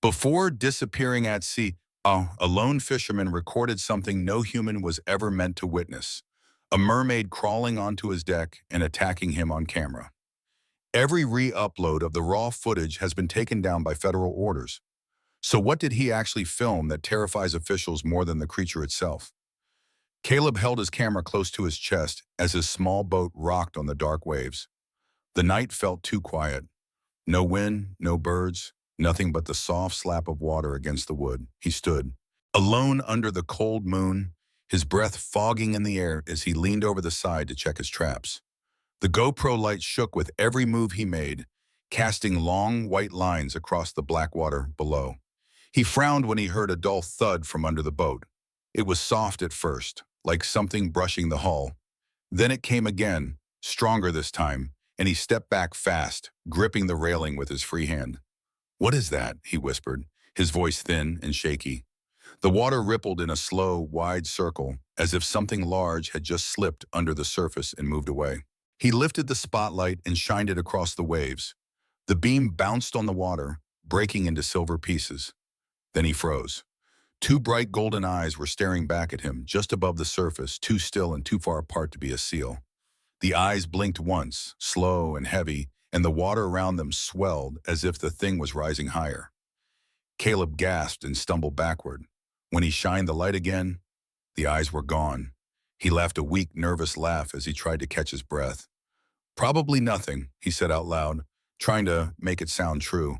Before disappearing at sea, a lone fisherman recorded something no human was ever meant to witness: a mermaid crawling onto his deck and attacking him on camera. Every re-upload of the raw footage has been taken down by federal orders. So what did he actually film that terrifies officials more than the creature itself? Caleb held his camera close to his chest as his small boat rocked on the dark waves. The night felt too quiet. No wind, no birds, nothing but the soft slap of water against the wood. He stood, alone under the cold moon, his breath fogging in the air as he leaned over the side to check his traps. The GoPro light shook with every move he made, casting long white lines across the black water below. He frowned when he heard a dull thud from under the boat. It was soft at first, like something brushing the hull. Then it came again, stronger this time, and he stepped back fast, gripping the railing with his free hand. "What is that?" he whispered, his voice thin and shaky. The water rippled in a slow, wide circle, as if something large had just slipped under the surface and moved away. He lifted the spotlight and shined it across the waves. The beam bounced on the water, breaking into silver pieces. Then he froze. Two bright golden eyes were staring back at him, just above the surface, too still and too far apart to be a seal. The eyes blinked once, slow and heavy, and the water around them swelled as if the thing was rising higher. Caleb gasped and stumbled backward. When he shined the light again, the eyes were gone. He laughed a weak, nervous laugh as he tried to catch his breath. "Probably nothing," he said out loud, trying to make it sound true,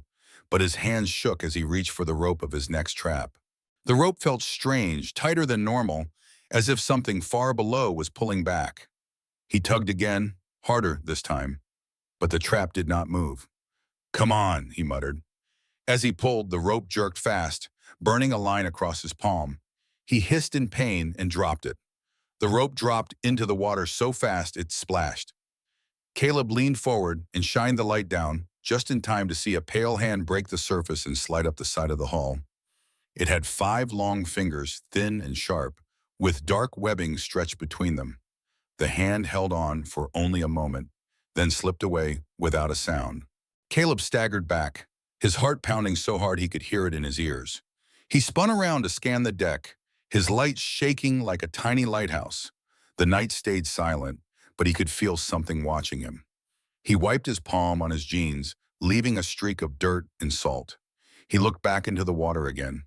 but his hands shook as he reached for the rope of his next trap. The rope felt strange, tighter than normal, as if something far below was pulling back. He tugged again, harder this time, but the trap did not move. "Come on," he muttered. As he pulled, the rope jerked fast, burning a line across his palm. He hissed in pain and dropped it. The rope dropped into the water so fast it splashed. Caleb leaned forward and shined the light down, just in time to see a pale hand break the surface and slide up the side of the hull. It had 5 long fingers, thin and sharp, with dark webbing stretched between them. The hand held on for only a moment, then slipped away without a sound. Caleb staggered back, his heart pounding so hard he could hear it in his ears. He spun around to scan the deck, his light shaking like a tiny lighthouse. The night stayed silent, but he could feel something watching him. He wiped his palm on his jeans, leaving a streak of dirt and salt. He looked back into the water again.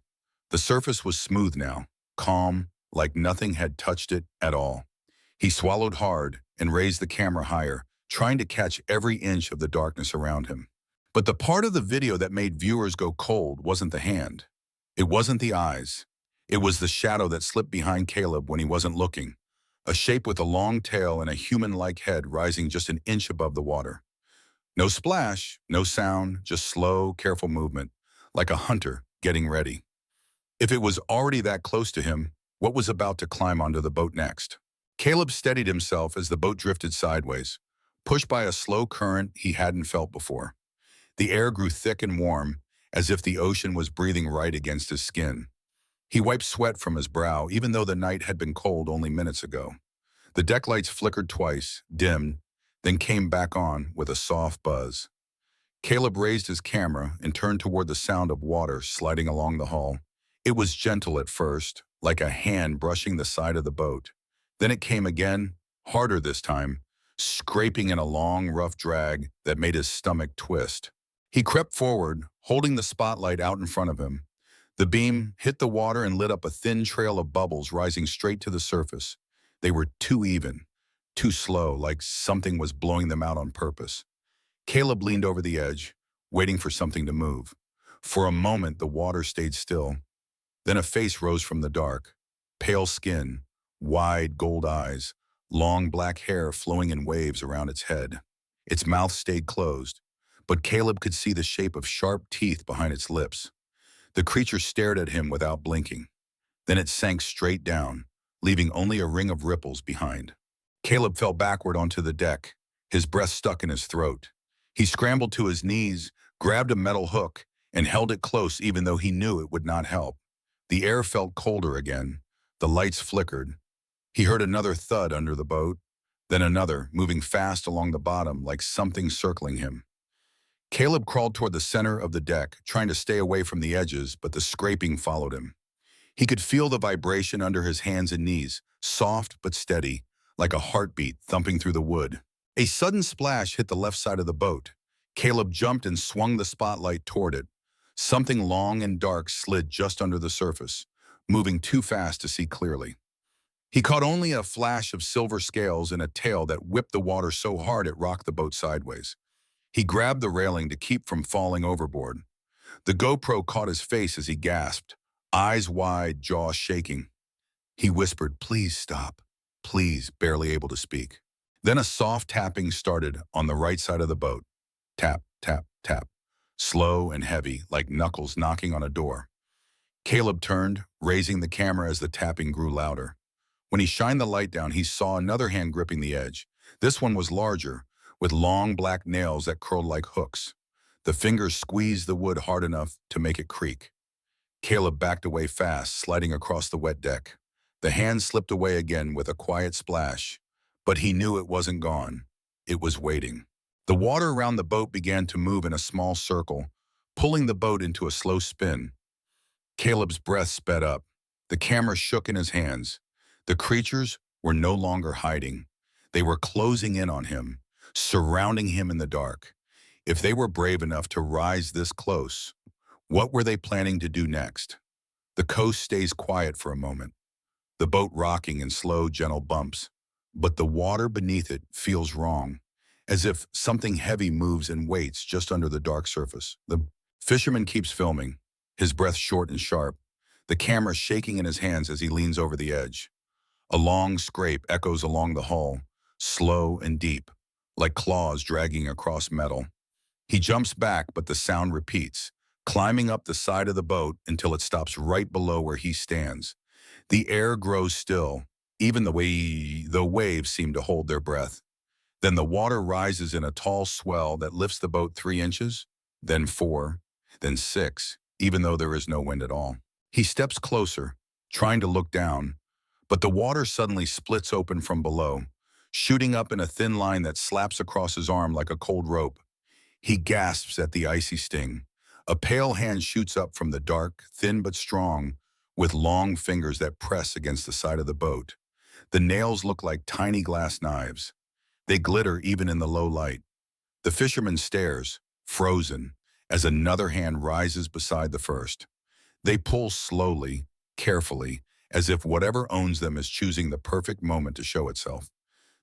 The surface was smooth now, calm, like nothing had touched it at all. He swallowed hard and raised the camera higher, trying to catch every inch of the darkness around him. But the part of the video that made viewers go cold wasn't the hand. It wasn't the eyes. It was the shadow that slipped behind Caleb when he wasn't looking. A shape with a long tail and a human-like head rising just an inch above the water. No splash, no sound, just slow, careful movement, like a hunter getting ready. If it was already that close to him, what was about to climb onto the boat next? Caleb steadied himself as the boat drifted sideways, pushed by a slow current he hadn't felt before. The air grew thick and warm, as if the ocean was breathing right against his skin. He wiped sweat from his brow, even though the night had been cold only minutes ago. The deck lights flickered twice, dimmed, then came back on with a soft buzz. Caleb raised his camera and turned toward the sound of water sliding along the hull. It was gentle at first, like a hand brushing the side of the boat. Then it came again, harder this time, scraping in a long, rough drag that made his stomach twist. He crept forward, holding the spotlight out in front of him. The beam hit the water and lit up a thin trail of bubbles rising straight to the surface. They were too even, too slow, like something was blowing them out on purpose. Caleb leaned over the edge, waiting for something to move. For a moment, the water stayed still. Then a face rose from the dark. Pale skin, wide gold eyes, long black hair flowing in waves around its head. Its mouth stayed closed, but Caleb could see the shape of sharp teeth behind its lips. The creature stared at him without blinking. Then it sank straight down, leaving only a ring of ripples behind. Caleb fell backward onto the deck, his breath stuck in his throat. He scrambled to his knees, grabbed a metal hook, and held it close even though he knew it would not help. The air felt colder again. The lights flickered. He heard another thud under the boat, then another, moving fast along the bottom like something circling him. Caleb crawled toward the center of the deck, trying to stay away from the edges, but the scraping followed him. He could feel the vibration under his hands and knees, soft but steady, like a heartbeat thumping through the wood. A sudden splash hit the left side of the boat. Caleb jumped and swung the spotlight toward it. Something long and dark slid just under the surface, moving too fast to see clearly. He caught only a flash of silver scales and a tail that whipped the water so hard it rocked the boat sideways. He grabbed the railing to keep from falling overboard. The GoPro caught his face as he gasped, eyes wide, jaw shaking. He whispered, "Please stop." Please, barely able to speak. Then a soft tapping started on the right side of the boat. Tap, tap, tap. Slow and heavy, like knuckles knocking on a door. Caleb turned, raising the camera as the tapping grew louder. When he shined the light down, he saw another hand gripping the edge. This one was larger, with long black nails that curled like hooks. The fingers squeezed the wood hard enough to make it creak. Caleb backed away fast, sliding across the wet deck. The hand slipped away again with a quiet splash, but he knew it wasn't gone. It was waiting. The water around the boat began to move in a small circle, pulling the boat into a slow spin. Caleb's breath sped up. The camera shook in his hands. The creatures were no longer hiding. They were closing in on him, surrounding him in the dark. If they were brave enough to rise this close, what were they planning to do next? The coast stays quiet for a moment, the boat rocking in slow, gentle bumps, but the water beneath it feels wrong, as if something heavy moves and waits just under the dark surface. The fisherman keeps filming, his breath short and sharp, the camera shaking in his hands as he leans over the edge. A long scrape echoes along the hull, slow and deep, like claws dragging across metal. He jumps back, but the sound repeats, climbing up the side of the boat until it stops right below where he stands. The air grows still, even the waves seem to hold their breath. Then the water rises in a tall swell that lifts the boat 3 inches, then 4, then 6, even though there is no wind at all. He steps closer, trying to look down, but the water suddenly splits open from below, shooting up in a thin line that slaps across his arm like a cold rope. He gasps at the icy sting. A pale hand shoots up from the dark, thin but strong, with long fingers that press against the side of the boat. The nails look like tiny glass knives. They glitter even in the low light. The fisherman stares, frozen, as another hand rises beside the first. They pull slowly, carefully, as if whatever owns them is choosing the perfect moment to show itself.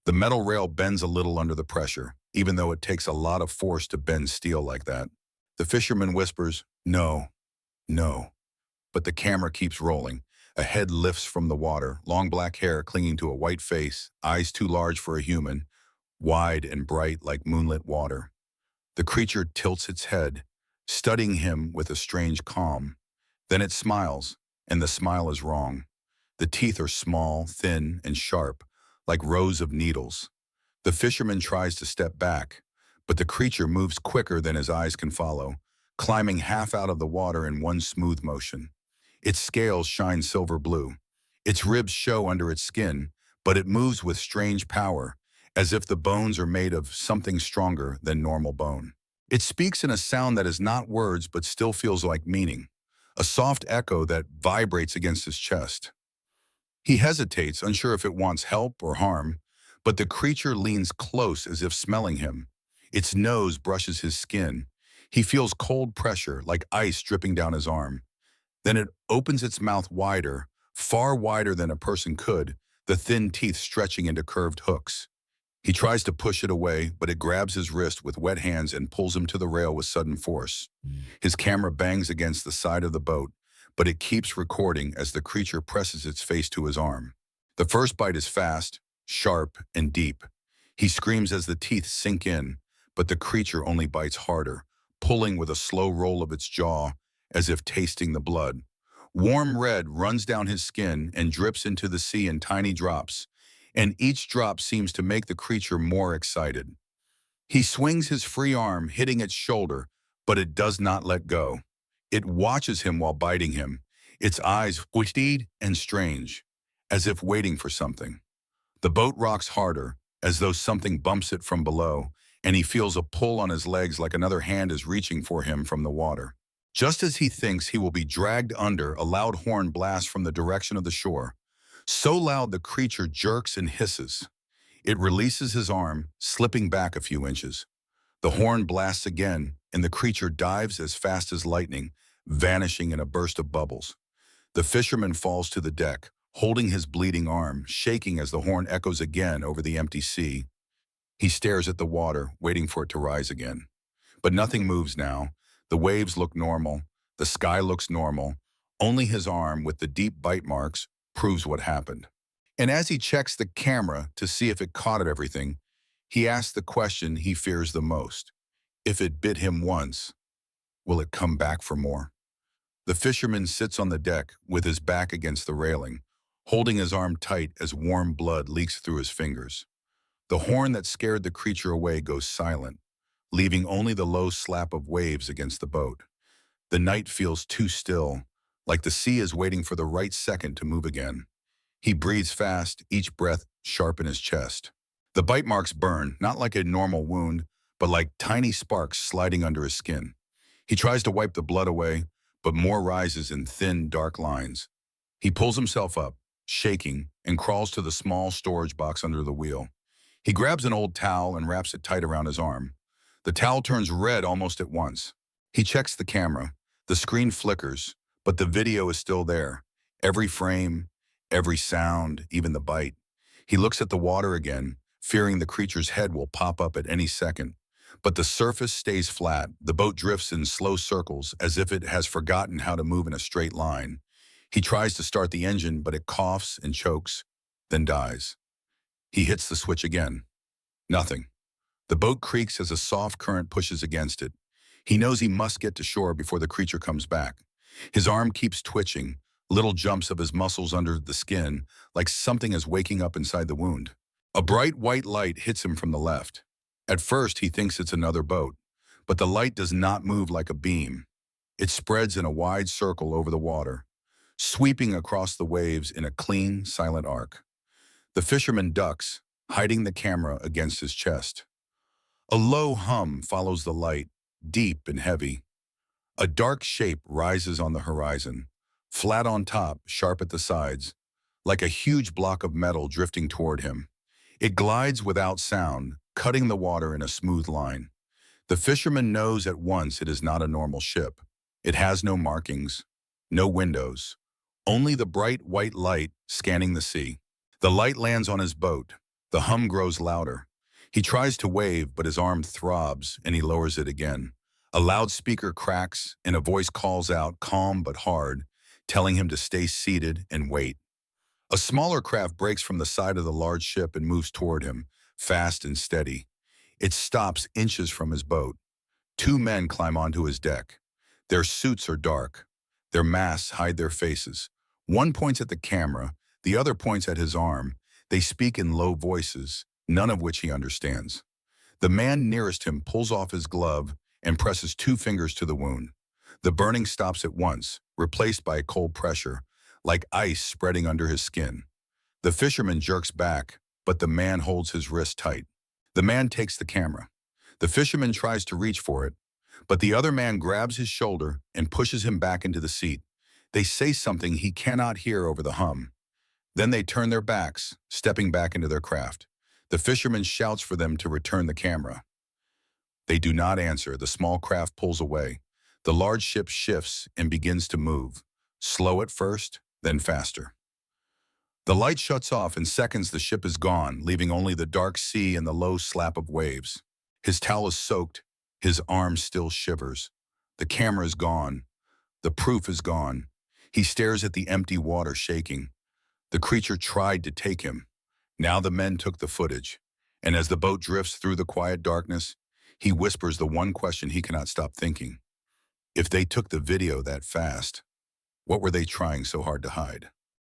The metal rail bends a little under the pressure, even though it takes a lot of force to bend steel like that. The fisherman whispers, "No, no." But the camera keeps rolling. A head lifts from the water, long black hair clinging to a white face, eyes too large for a human, wide and bright like moonlit water. The creature tilts its head, studying him with a strange calm. Then it smiles, and the smile is wrong. The teeth are small, thin, and sharp, like rows of needles. The fisherman tries to step back, but the creature moves quicker than his eyes can follow, climbing half out of the water in one smooth motion. Its scales shine silver blue. Its ribs show under its skin, but it moves with strange power, as if the bones are made of something stronger than normal bone. It speaks in a sound that is not words but still feels like meaning, a soft echo that vibrates against his chest. He hesitates, unsure if it wants help or harm, but the creature leans close as if smelling him. Its nose brushes his skin. He feels cold pressure, like ice dripping down his arm. Then it opens its mouth wider, far wider than a person could, the thin teeth stretching into curved hooks. He tries to push it away, but it grabs his wrist with wet hands and pulls him to the rail with sudden force. His camera bangs against the side of the boat, but it keeps recording as the creature presses its face to his arm. The first bite is fast, sharp, and deep. He screams as the teeth sink in, but the creature only bites harder, pulling with a slow roll of its jaw, as if tasting the blood. Warm red runs down his skin and drips into the sea in tiny drops, and each drop seems to make the creature more excited. He swings his free arm, hitting its shoulder, but it does not let go. It watches him while biting him, its eyes wide and strange, as if waiting for something. The boat rocks harder, as though something bumps it from below, and he feels a pull on his legs like another hand is reaching for him from the water. Just as he thinks he will be dragged under, a loud horn blasts from the direction of the shore. So loud the creature jerks and hisses. It releases his arm, slipping back a few inches. The horn blasts again, and the creature dives as fast as lightning, vanishing in a burst of bubbles. The fisherman falls to the deck, holding his bleeding arm, shaking as the horn echoes again over the empty sea. He stares at the water, waiting for it to rise again. But nothing moves now. The waves look normal. The sky looks normal. Only his arm, with the deep bite marks, proves what happened. And as he checks the camera to see if it caught everything, he asks the question he fears the most. If it bit him once, will it come back for more? The fisherman sits on the deck with his back against the railing, holding his arm tight as warm blood leaks through his fingers. The horn that scared the creature away goes silent, leaving only the low slap of waves against the boat. The night feels too still, like the sea is waiting for the right second to move again. He breathes fast, each breath sharp in his chest. The bite marks burn, not like a normal wound, but like tiny sparks sliding under his skin. He tries to wipe the blood away, but more rises in thin, dark lines. He pulls himself up, shaking, and crawls to the small storage box under the wheel. He grabs an old towel and wraps it tight around his arm. The towel turns red almost at once. He checks the camera. The screen flickers, but the video is still there. Every frame, every sound, even the bite. He looks at the water again, fearing the creature's head will pop up at any second. But the surface stays flat. The boat drifts in slow circles as if it has forgotten how to move in a straight line. He tries to start the engine, but it coughs and chokes, then dies. He hits the switch again. Nothing. The boat creaks as a soft current pushes against it. He knows he must get to shore before the creature comes back. His arm keeps twitching, little jumps of his muscles under the skin, like something is waking up inside the wound. A bright white light hits him from the left. At first, he thinks it's another boat, but the light does not move like a beam. It spreads in a wide circle over the water, sweeping across the waves in a clean, silent arc. The fisherman ducks, hiding the camera against his chest. A low hum follows the light, deep and heavy. A dark shape rises on the horizon, flat on top, sharp at the sides, like a huge block of metal drifting toward him. It glides without sound, cutting the water in a smooth line. The fisherman knows at once it is not a normal ship. It has no markings, no windows, only the bright white light scanning the sea. The light lands on his boat. The hum grows louder. He tries to wave, but his arm throbs and he lowers it again. A loudspeaker cracks and a voice calls out, calm but hard, telling him to stay seated and wait. A smaller craft breaks from the side of the large ship and moves toward him, fast and steady. It stops inches from his boat. Two men climb onto his deck. Their suits are dark. Their masks hide their faces. One points at the camera, the other points at his arm. They speak in low voices, none of which he understands. The man nearest him pulls off his glove and presses two fingers to the wound. The burning stops at once, replaced by a cold pressure, like ice spreading under his skin. The fisherman jerks back, but the man holds his wrist tight. The man takes the camera. The fisherman tries to reach for it, but the other man grabs his shoulder and pushes him back into the seat. They say something he cannot hear over the hum. Then they turn their backs, stepping back into their craft. The fisherman shouts for them to return the camera. They do not answer. The small craft pulls away. The large ship shifts and begins to move, slow at first, then faster. The light shuts off. In seconds, the ship is gone, leaving only the dark sea and the low slap of waves. His towel is soaked. His arm still shivers. The camera is gone. The proof is gone. He stares at the empty water, shaking. The creature tried to take him. Now the men took the footage. And as the boat drifts through the quiet darkness, he whispers the one question he cannot stop thinking. If they took the video that fast, what were they trying so hard to hide?